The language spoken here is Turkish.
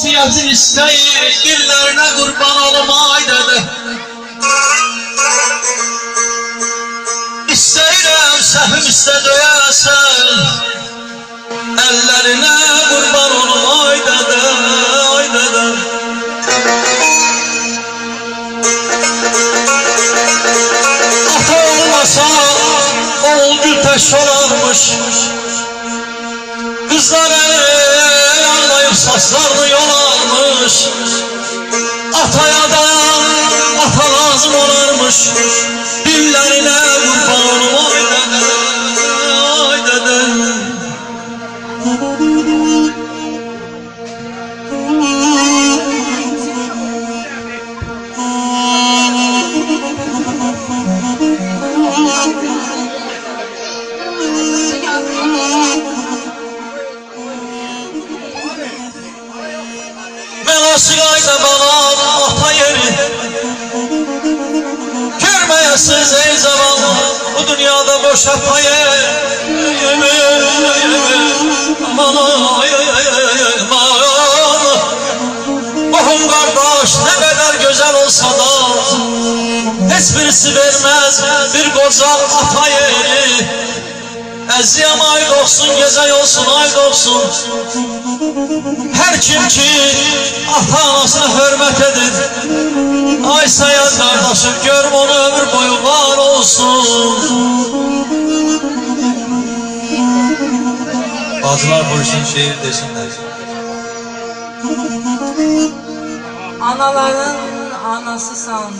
vasiyyətin istəyir, dillərinə qurban olum ay dədə. İstəyirəm səhvim istə döyəsən, əllərinə qurban olum ay dədə, ay dədə. Ata olmasa oğul gül təş olarmış, kızları ağlayıp saçlarını yolarmış. Ataya da ata lazım olarmış, dillerine kurban olum ay dede, ay dede. Melası ayda balam ata yeri, görmeyesiz ey zavallı bu dünyada boş apayı. Aman ay ay ay ay aman. Bohum kardeş ne kadar güzel olsa da hiçbirisi vermez bir koca ata yeri. Əziyəm ayd olsun, gecə olsun, ayd olsun. Hər kim ki ata-anasına hörmət edir, ay sayar qardaşım, görüm onu ömür boyu var olsun. Bacılar bu işin şehir desinler. Anaların anasısan.